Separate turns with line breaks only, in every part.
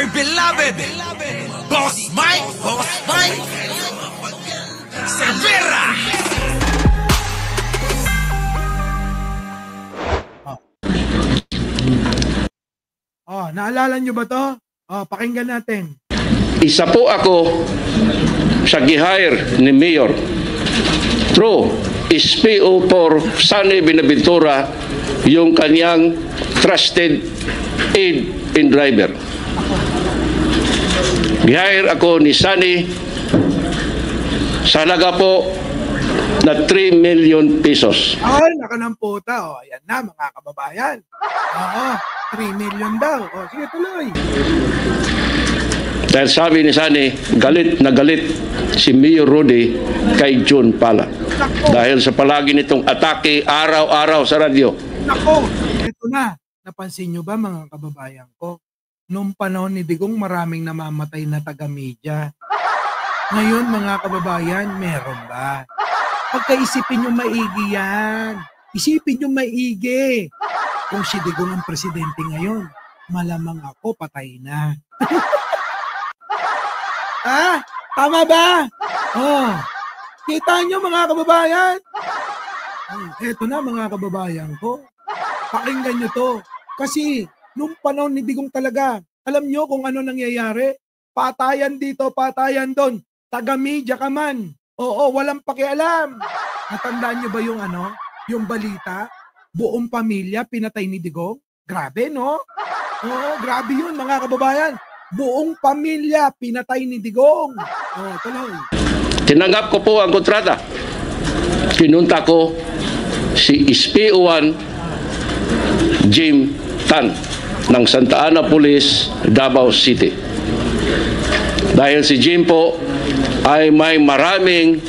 our beloved Boss Mike Cervera.
Naalala nyo ba to? Pakinggan natin.
Isa po ako sa gi-hire ni Mayor through SPO for Sunny Binaventura, yung kanyang trusted aid and driver. Gi-hire ako ni Sunny sa halaga po na 3 million pesos.
Ay, nakanamputa. Ayan na, mga kababayan. 3 million daw. Sige, tuloy.
Dahil sabi ni Sunny, galit na galit si Mayor Rudy kay John Pala. Dahil sa palagi nitong atake araw-araw sa radyo.
Nako, ito na. Napansin nyo ba, mga kababayan ko? Noong panahon ni Digong, maraming namamatay na taga-media. Ngayon, mga kababayan, meron ba? Pagkaisipin nyo maigi yan. Isipin nyo maigi. Kung si Digong ang presidente ngayon, malamang ako patay na. Tama ba? Kita nyo, mga kababayan? Eto na, mga kababayan ko. Pakinggan nyo to. Kasi, nung panahon ni Digong talaga, alam nyo kung ano nangyayari? Patayan dito, patayan doon. Taga-media ka man. Oo, walang pakialam. Natandaan nyo ba yung yung balita? Buong pamilya pinatay ni Digong? Grabe, no? Oo, grabe yun, mga kababayan. Buong pamilya pinatay ni Digong. Tuloy.
Tinanggap ko po ang kontrata. Kinunta ko si SPO1 Jim Tan ng Santa Ana Police, Davao City. Dahil si Jim po ay may maraming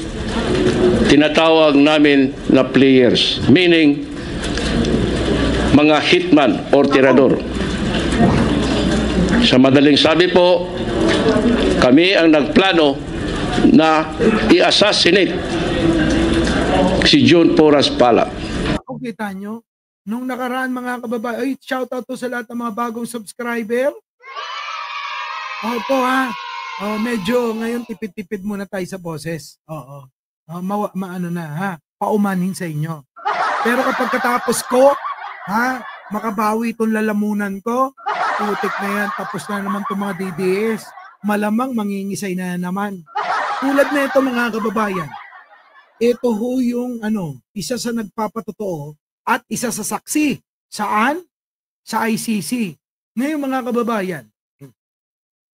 tinatawag namin na players, meaning mga hitman or tirador. Sa madaling sabi po, kami ang nagplano na i-assassinate si John Porras Pala.
Kita nyo, nung nakaraan, mga kababayan, shoutout to sa lahat ng mga bagong subscriber. Opo medyo ngayon tipid-tipid muna tayo sa boses. Paumanin sa inyo. Pero kapag katapos ko, makabawi itong lalamunan ko, putik na yan, tapos na naman itong mga DDS, malamang mangingisay na naman. Tulad na ito, mga kababayan, ito ho yung isa sa nagpapatotoo at isa sa saksi. Saan? Sa ICC. Ngayon, mga kababayan,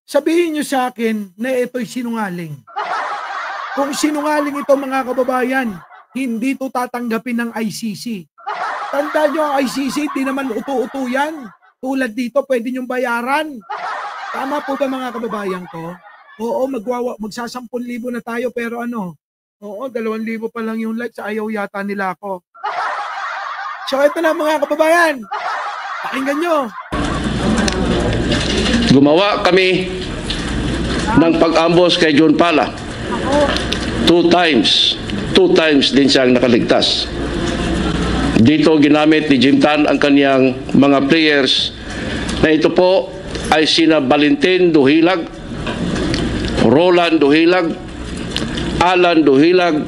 sabihin nyo sa akin na ito'y sinungaling. Kung sinungaling ito, mga kababayan, hindi ito tatanggapin ng ICC. Tandaan nyo, ang ICC, di naman uto-uto yan. Tulad dito, pwede nyong bayaran. Tama po ba, mga kababayan ko? Oo, magsa-10,000 na tayo, pero 2,000 pa lang yung likes, ayaw yata nila ako. So, ito na, mga kababayan. Pakinggan nyo.
Gumawa kami ng pag-ambos kay John Pala. 2 times din siyang nakaligtas. Dito ginamit ni Jim Tan ang kaniyang mga players na ito po ay sina Valentin Duhilag, Roland Duhilag, Alan Duhilag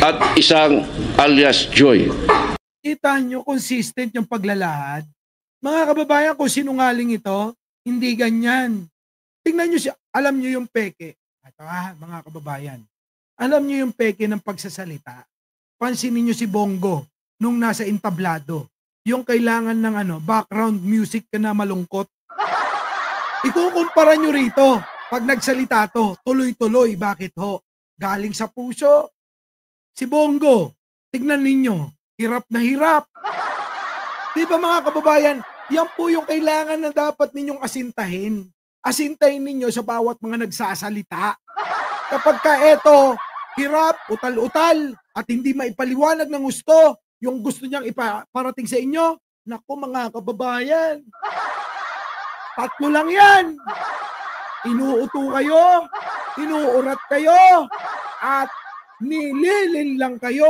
at isang alias Joy.
Kita nyo consistent yung paglalahad. Mga kababayan, kung sinungaling ito, hindi ganyan. Tingnan nyo siya, alam nyo yung peke. Ito mga kababayan, alam nyo yung peke ng pagsasalita. Pansinin nyo si Bongo nung nasa entablado. Yung kailangan ng background music ka na malungkot. Ikukumpara nyo rito. Pag nagsalita to, tuloy-tuloy. Bakit ho? Galing sa puso. Si Bongo, tignan ninyo, hirap na hirap. Di ba, mga kababayan, yan po yung kailangan na dapat ninyong asintahin. Asintahin ninyo sa bawat mga nagsasalita. Kapag ka eto, hirap, utal-utal, at hindi maipaliwanag ng gusto, yung gusto niyang iparating sa inyo, naku, mga kababayan, 3 lang yan. Inuuto kayo, inuurat kayo, at nililin lang kayo.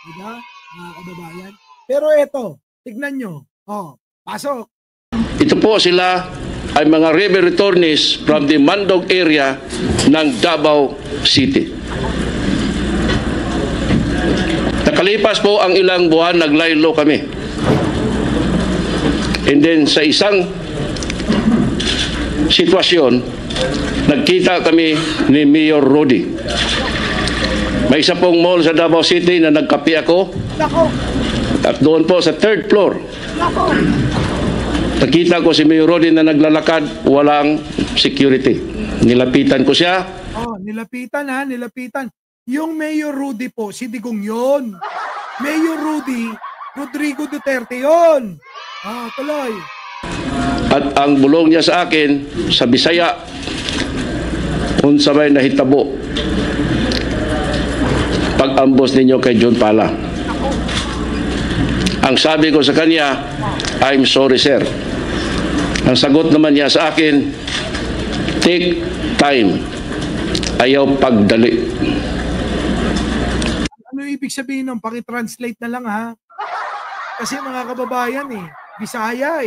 Diba, mga kababayan? Pero eto, tignan nyo. Pasok.
Ito po sila ay mga rebel returnees from the Mandog area ng Davao City. Nakalipas po ang ilang buwan, naglaylo kami. And then sa isang sitwasyon, nagkita kami ni Mayor Rudy. May isa pong mall sa Davao City na nagkape ako. At doon po sa third floor, nakita ko si Mayor Rudy na naglalakad, walang security. Nilapitan ko siya.
Oh, nilapitan ha, nilapitan. Yung Mayor Rudy po, si Digong yun. Mayor Rudy, Rodrigo Duterte yun. Ah, tuloy.
At ang bulong niya sa akin, sa Bisaya, unsabay na hitabo. Pag-ambos ninyo kay John Pala. Ang sabi ko sa kanya, I'm sorry sir. Ang sagot naman niya sa akin, take time. Ayaw pagdali.
Ano ibig sabihin ng pakitranslate na lang ha? Kasi mga kababayan Bisaya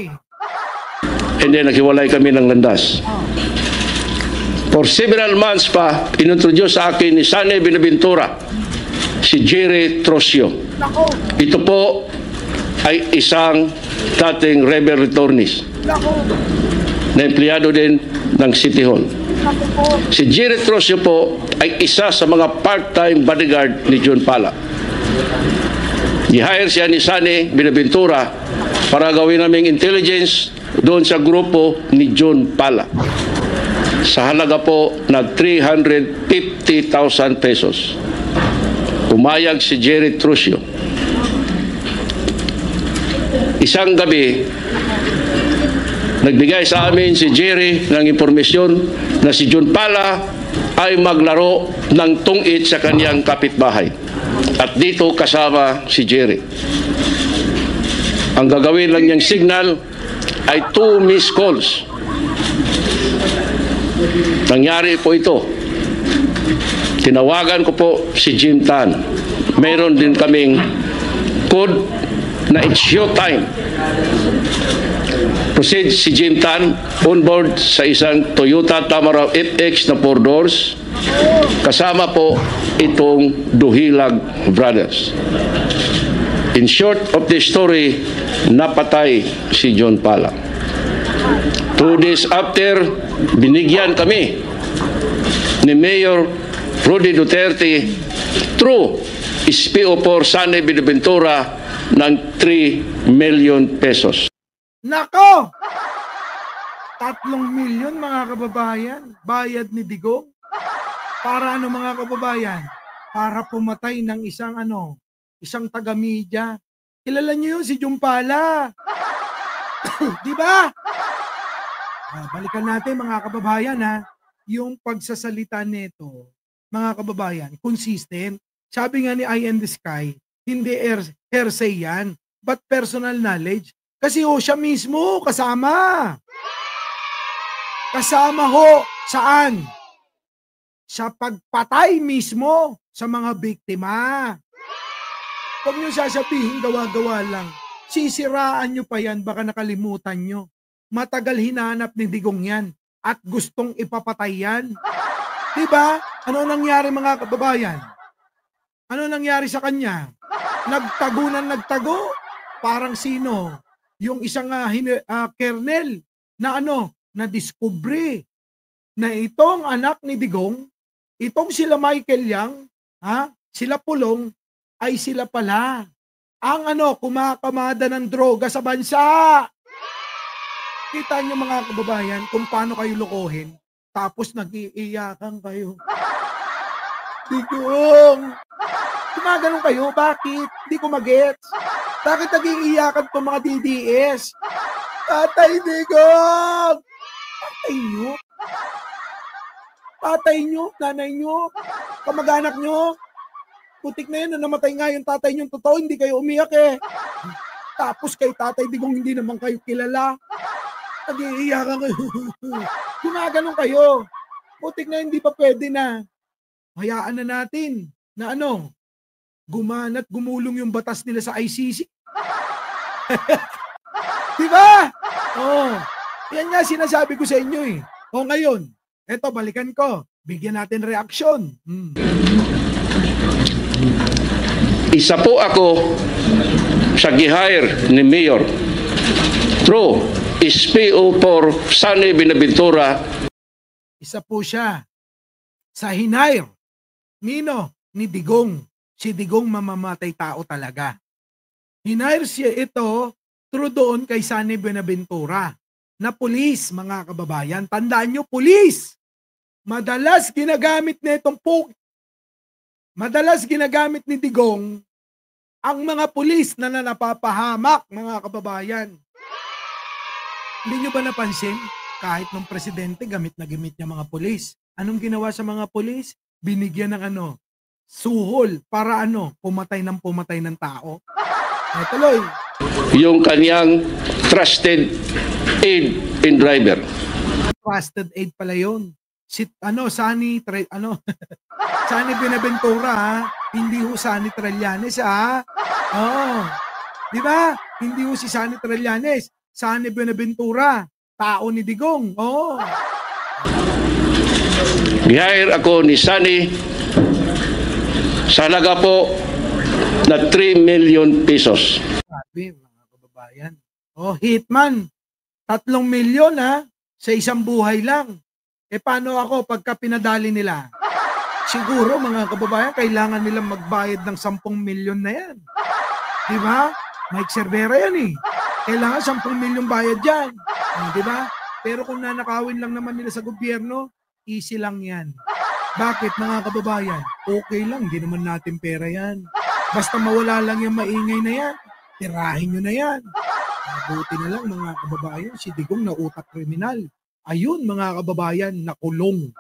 And then naghiwalay kami ng landas. For several months pa, inintroduce sa akin ni Sane Binaventura, si Jerry Trosio. Ito po ay isang dating rebel returnees na empleyado din ng City Hall. Si Jerry Trosio po ay isa sa mga part-time bodyguard ni John Pala. I-hire siya ni Sane Binaventura para gawin naming intelligence doon sa grupo ni John Pala. Sa halaga po na 350,000 pesos. Umayag si Jerry Trosio. Isang gabi, nagbigay sa amin si Jerry ng impormasyon na si John Pala ay maglaro ng tungit sa kaniyang kapitbahay. At dito kasama si Jerry. Ang gagawin lang niyang signal ay 2 missed calls. Nangyari po ito. Tinawagan ko po si Jim Tan. Mayroon din kaming code na it's showtime. Proceed si Jim Tan on board sa isang Toyota Tamaraw FX na 4 doors. Kasama po itong Duhilag Brothers. In short of the story, napatay si John Pala. 2 days after, binigyan kami ni Mayor Rudy Duterte through SPO4 Sane Binaventura ng 3 million pesos.
Nako! 3 milyon mga kababayan, bayad ni Digong. Para ano mga kababayan? Para pumatay ng isang isang taga-media. Kilala niyo yun si John Pala. Di ba? Balikan natin mga kababayan yung pagsasalita nito, mga kababayan, consistent. Sabi nga ni Eye in the Sky, hindi hearsay yan, but personal knowledge. Kasi siya mismo kasama. Kasama saan? Sa pagpatay mismo sa mga biktima. Huwag niyo sasabihin gawa-gawa lang. Sisiraan niyo pa yan, baka nakalimutan niyo. Matagal hinanap ni Digong yan at gustong ipapatay yan. Diba? Ano nangyari mga kababayan? Ano nangyari sa kanya? Nagtago. Parang sino? Yung isang kernel na na-discovery na itong anak ni Digong, itong sila Michael Yang, sila Pulong, ay sila pala ang kumakamada ng droga sa bansa. Kita nyo mga kababayan kung paano kayo lokohin, tapos nag-iiyakan kayo. Digong! Gumaganon kayo, bakit? Hindi ko magets. Bakit nag-iiyakan itong mga DDS? Tatay Digong! Patay nyo? Tatay nyo, nanay nyo, kamag-anak nyo. Putik na yun, namatay nga yung tatay nyo. Totoo, hindi kayo umiyak Tapos kay Tatay Digong, hindi naman kayo kilala. Nag-iiyakan kayo. Gumaganon kayo. Putik na hindi pa pwede na. Hayaan na natin na gumanat, gumulong yung batas nila sa ICC. Diba? Yan nga sinasabi ko sa inyo eh. O ngayon, eto balikan ko. Bigyan natin reaksyon.
Isa po ako sa gihire ni Mayor. True, SPO for Sunny Buenaventura.
Isa po siya sa hinire. Nino? Ni Digong. Si Digong mamamatay tao talaga. Hinire siya ito through doon kay Sunny Buenaventura na pulis, mga kababayan. Tandaan nyo, pulis! Madalas ginagamit na itong Madalas ginagamit ni Digong ang mga pulis na napapahamak, mga kababayan. Hindi nyo ba napansin? Kahit nung presidente, gamit na gamit niya mga pulis. Anong ginawa sa mga pulis? Binigyan ng suhol para pumatay ng tao. Tuloy.
Yung kanyang trusted aid and driver.
Trusted aid pala yun. Sunny Sunny Buenaventura, ha? Hindi ho Sunny Trillanes, ha? Oo. Di ba? Hindi ho si Sunny Trillanes. Sunny Buenaventura, tao ni Digong. Oo.
Gihire ako ni Sunny sa halaga po na 3 million pesos.
Sabi, mga kababayan. Hitman. 3 milyon, ha? Sa isang buhay lang. Paano ako pagka pinadali nila? Siguro, mga kababayan, kailangan nilang magbayad ng 10 milyon na yan. Di ba? Mike Cervera yan eh. Kailangan 10 milyon bayad yan. Di ba? Pero kung nanakawin lang naman nila sa gobyerno, easy lang yan. Bakit, mga kababayan? Okay lang, hindi naman natin pera yan. Basta mawala lang yung maingay na yan, tirahin nyo na yan. Mabuti na lang, mga kababayan, si Digong na utak kriminal. Ayun, mga kababayan, nakulong.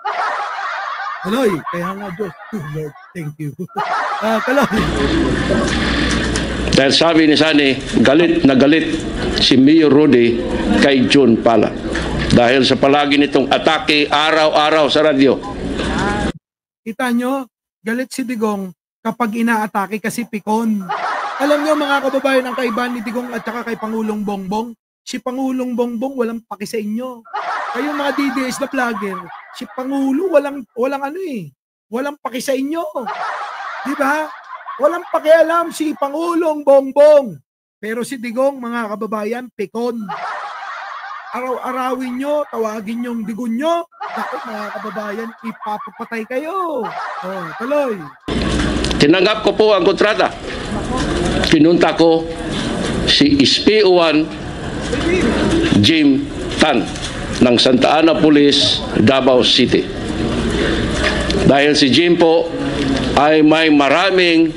Kaloy, kaya nga Diyos, Lord, thank you. Kaloy.
Dahil sabi ni Sunny, galit na galit si Mayor Rudy kay John Pala. Dahil sa palagi nitong atake araw-araw sa radyo.
Kita nyo, galit si Digong kapag inaatake kasi pikon. Alam nyo, mga kababayan, ang kaibahan ni Digong at saka kay Pangulong Bongbong, si Pangulong Bongbong walang paki sa inyo. Kayong mga DDS na vlogger, si Pangulo walang walang paki sa inyo. Di ba? Walang pakialam si Pangulong Bongbong. Pero si Digong, mga kababayan, pikon. Araw-arawin nyo, tawagin yung Digong nyo. Ako, mga kababayan, ipapapatay kayo. Tuloy.
Tinanggap ko po ang kontrata. Pinunta ko si SPO1 Jim Tan ng Santa Ana Police, Davao City. Dahil si Jim po ay may maraming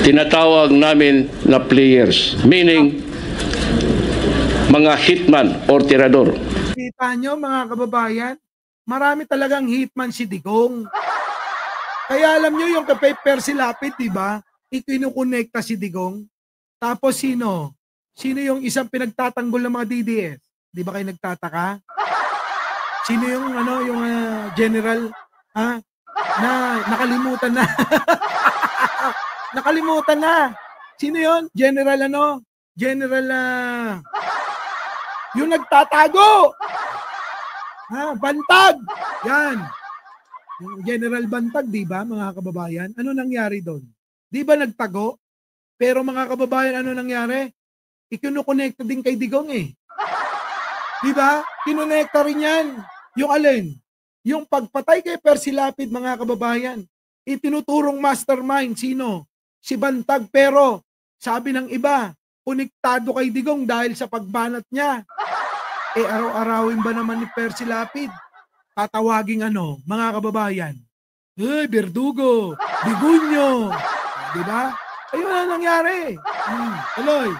tinatawag namin na players, meaning mga hitman or tirador.
Kita nyo, mga kababayan, marami talagang hitman si Digong. Kaya alam nyo yung kay Percy Lapid, di ba? Ikinukonekta si Digong. Tapos sino? Sino yung isang pinagtatanggol ng mga DDS? Di ba kayo nagtataka? Sino yung general na nakalimutan na? Nakalimutan na. Sino yon? General General yung nagtatago. Bantag. Yan. Yung General Bantag, di ba, mga kababayan? Ano nangyari doon? Di ba nagtago? Pero mga kababayan, ano nangyari? Ikinukonekta din kay Digong eh. Di ba? Kinonekta rin yan. Yung alin? Yung pagpatay kay Percy Lapid, mga kababayan. Itinuturong mastermind. Sino? Si Bantag. Pero, sabi ng iba, konektado kay Digong dahil sa pagbanat niya. Araw-arawin ba naman ni Percy Lapid? Tatawaging mga kababayan? Berdugo, Bigunyo. Di ba? Ayun na nangyari. Tuloy.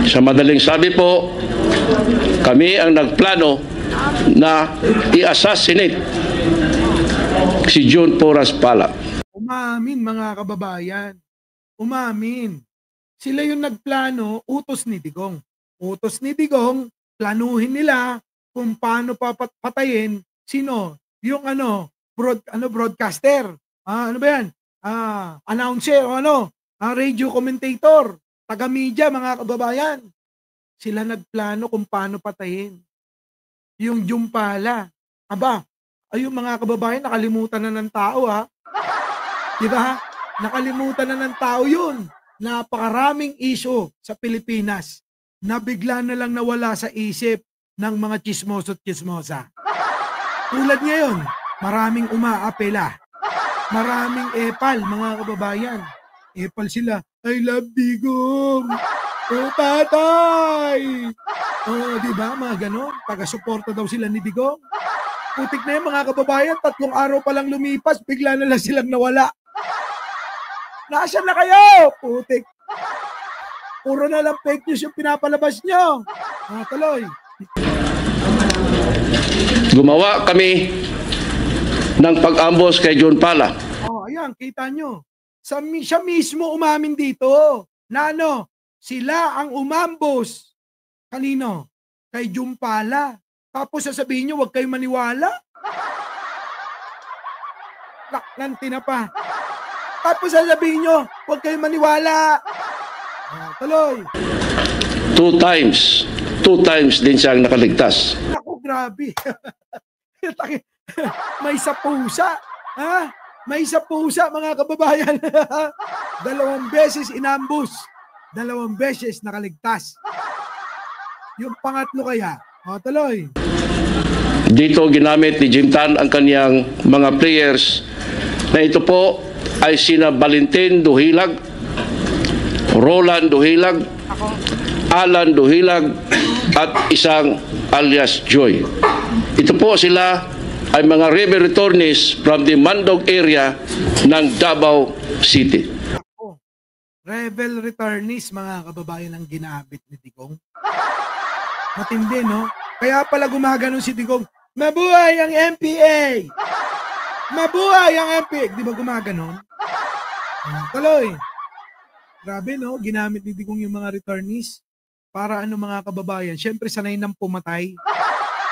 Sa madaling sabi po, kami ang nagplano na i-assassinate si John Porras Pala.
Umamin, mga kababayan. Umamin. Sila yung nagplano, utos ni Digong. Utos ni Digong, planuhin nila kung paano papatayin sino? Yung broadcaster. Ano ba yan? Announcer o radio commentator. Taga-media, mga kababayan. Sila nagplano kung paano patayin. Yung Jumpala. Aba, ay yung mga kababayan nakalimutan na ng tao ha. Di ba? Nakalimutan na ng tao yun. Napakaraming issue sa Pilipinas na bigla na lang nawala sa isip ng mga chismoso at chismosa. Tulad ngayon, maraming umaapela. Maraming epal, mga kababayan. Epal sila, I love Digong. Oh, tatay! Oh, di ba? Mga ganon. Taga-suporta daw sila ni Digong. Putik na yan, mga kababayan. 3 araw pa lang lumipas, bigla na lang silang nawala. Nasaan na kayo? Putik. Puro na lang fake news yung pinapalabas nyo. Tuloy.
Gumawa kami ng pag-ambos kay John Pala.
Ayan, kita nyo. Siya mismo umamin dito na ano, sila ang umambos. Kanino? Kay Jumpala. Tapos sasabihin nyo, huwag kayong maniwala. Naklanti na pa. Tapos sasabihin nyo, huwag kayong maniwala. Tuloy.
2 times. 2 times din siyang nakaligtas.
Ako, grabe. May sapusa. Ha? May sapusa, mga kababayan. 2 beses inambus. 2 beses nakaligtas. Yung pangatlo kaya. Tuloy.
Dito ginamit ni Jim Tan ang kanyang mga players na ito po ay sina Valentin Duhilag, Roland Duhilag, Alan Duhilag at isang alias Joy. Ito po sila ay mga rebel returnees from the Mandog area ng Davao City.
Rebel returnees, mga kababayan, ang ginamit ni Digong. Matindi, no? Kaya pala gumaganon si Digong, mabuhay ang MPA! Mabuhay ang MPA! Di ba gumaganon? Tuloy. Grabe, no? Ginamit ni Digong yung mga returnees para ano, mga kababayan. Siyempre, sanay nang pumatay.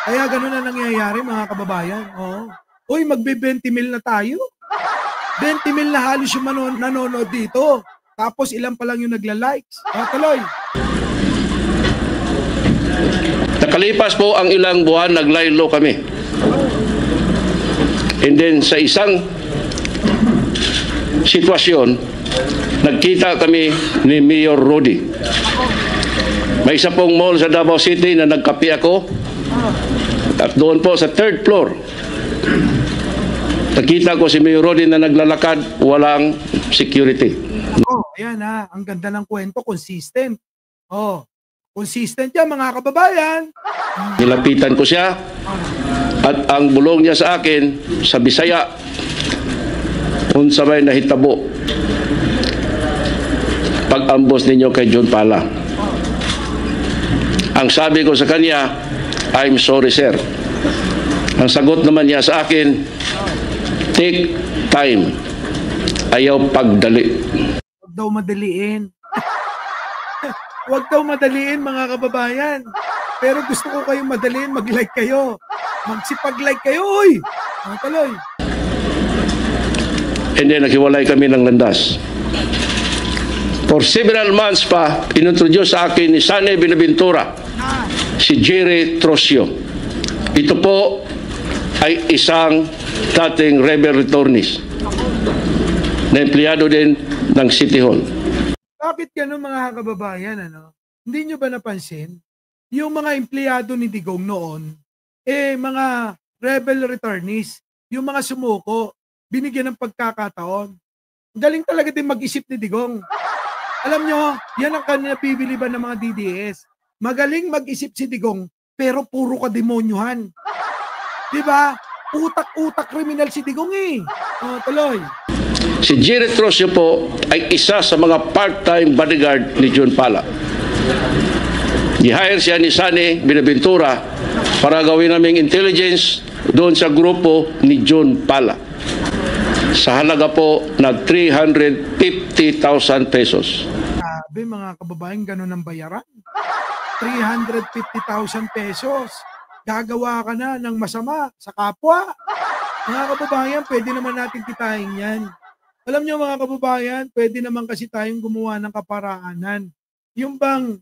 Kaya ganun na nangyayari, mga kababayan. Uy, magbe-20 mil na tayo. 20 mil na halos yung nanonood dito. Tapos ilan pa lang yung nagla-likes. Tuloy.
Nakalipas po ang ilang buwan, naglaylo kami. And then sa isang sitwasyon, nagkita kami ni Mayor Rudy. May isa pong mall sa Davao City na nagkape ako. At doon po sa 3rd floor, nakita ko si Mayor Rudy na naglalakad, walang security.
Ayan ha, ang ganda ng kwento, consistent. Consistent yan, mga kababayan.
Nilapitan ko siya at ang bulong niya sa akin sa Bisaya, unsa may nahitabo pag-ambos ninyo kay John Pala. Ang sabi ko sa kanya, I'm sorry sir. Ang sagot naman niya sa akin, take time. Ayaw pagdali.
Huwag daw madaliin. Huwag daw madaliin, mga kababayan. Pero gusto ko kayong madaliin, mag-like kayo. Magsipag-like kayo, uy! Tuloy.
And then naghiwalay kami ng landas. For several months pa, inintroduce sa akin ni Sane Binaventura, si Jerry Trosio. Ito po ay isang dating rebel returnees na empleyado din ng City Hall.
Bakit ganun, mga kababayan? Hindi nyo ba napansin? Yung mga empleyado ni Digong noon, mga rebel returnees, yung mga sumuko, binigyan ng pagkakataon. Galing talaga din mag-isip ni Digong. Alam nyo, yan ang kanina pipiliban ng mga DDS. Magaling mag-isip si Digong, pero puro kademonyuhan. Diba? Utak-utak kriminal si Digong eh. Tuloy.
Si Jerry Trosio po ay isa sa mga part-time bodyguard ni John Pala. I-hire siya ni Sane Binaventura para gawin naming intelligence doon sa grupo ni John Pala. Sa halaga po na 350,000 pesos.
Sabi, mga kababayan, ganun ang bayaran. 350,000 pesos. Gagawa ka na ng masama sa kapwa. Mga kababayan, pwede naman natin kitain yan. Alam nyo, mga kababayan, pwede naman kasi tayong gumawa ng kaparaanan. Yung bang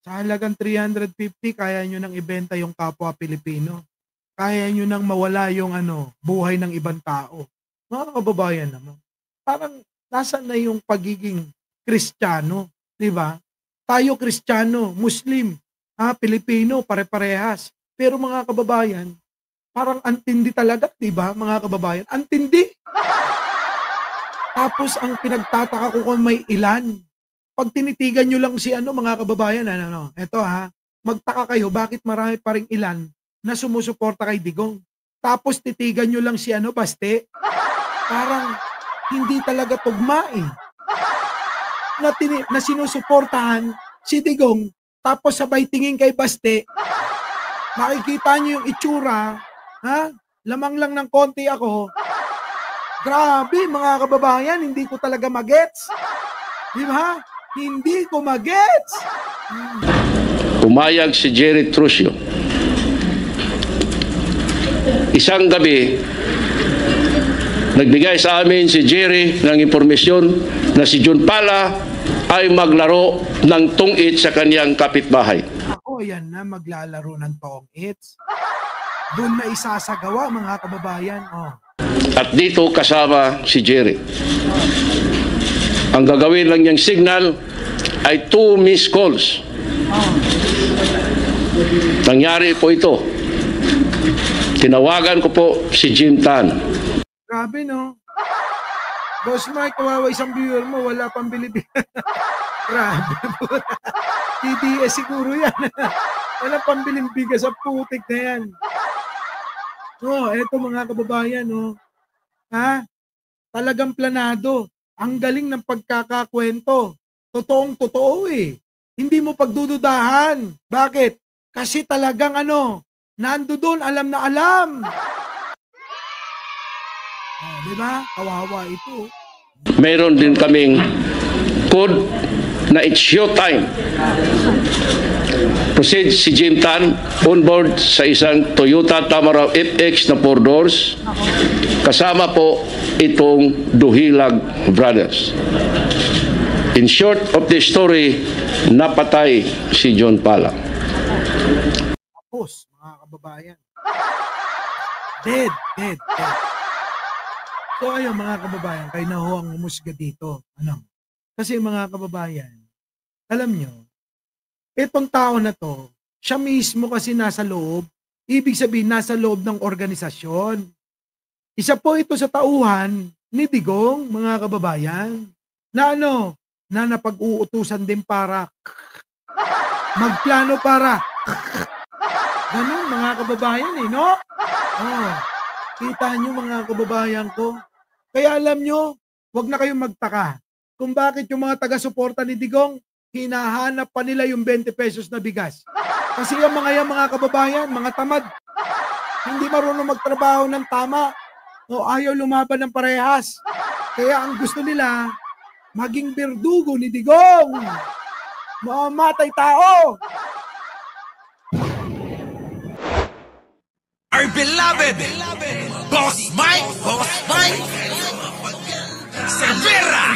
Sa halagang 350, kaya nyo nang ibenta yung kapwa Pilipino. Kaya nyo nang mawala yung buhay ng ibang tao. Mga kababayan naman. Parang nasaan na yung pagiging Kristiyano, di ba? Tayo Kristiyano, Muslim, Pilipino, pare-parehas. Pero mga kababayan, parang antindi talaga, di ba mga kababayan? Antindi! Tapos ang pinagtataka ko kung may ilan. Pag tinitigan nyo lang si mga kababayan, eto magtaka kayo, bakit marami pa ring ilan na sumusuporta kay Digong? Tapos titigan nyo lang si Baste, parang hindi talaga tugma eh. Na sinusuportahan si Digong, tapos sabay tingin kay Baste, makikita nyo yung itsura, lamang lang ng konti ako. Grabe mga kababayan, hindi ko talaga magets. Di ba? Hindi ko magets.
Pumayag si Jerry Trucio. Isang gabi, nagbigay sa amin si Jerry ng impormasyon na si John Pala ay maglaro ng tungit sa kaniyang kapitbahay.
Ako, yan na, maglalaro ng tongits. Doon na isasagawa mga kababayan.
At dito kasama si Jerry. Ang gagawin lang niyang signal ay 2 missed calls. Nangyari po ito. Tinawagan ko po si Jim Tan.
Grabe no? Boss Mike, kawawa isang viewer mo, wala pang bilibili. Grabe po. TDS siguro yan. Wala pang bilimbigas sa putik na yan. Eto mga kababayan, talagang planado. Ang galing ng pagkakakwento. Totoong totoo eh. Hindi mo pagdududahan. Bakit? Kasi talagang nando doon, alam na alam. Diba? Kawawa ito.
Mayroon din kaming code na it's showtime. Proceed si Jim Tan on board sa isang Toyota Tamaraw FX na 4 doors. Kasama po itong Duhilag Brothers. In short of the story, napatay si John Pala.
Tapos, mga kababayan. Dead. So ayun mga kababayan, kayo na ho ang humusga dito. Kasi mga kababayan, alam nyo, itong tao na to, siya mismo kasi nasa loob, ibig sabihin nasa loob ng organisasyon. Isa po ito sa tauhan ni Digong, mga kababayan, na na napag-uutusan din para magplano para ganun mga kababayan no? Kita nyo mga kababayan ko. Kaya alam nyo, wag na kayong magtaka kung bakit yung mga taga-suporta ni Digong, hinahanap pa nila yung 20 pesos na bigas. Kasi yung mga kababayan, mga tamad, hindi marunong magtrabaho ng tama o ayaw lumaban ng parehas. Kaya ang gusto nila, maging berdugo ni Digong. Mamatay tao.
Our beloved Boss Mike Cervera.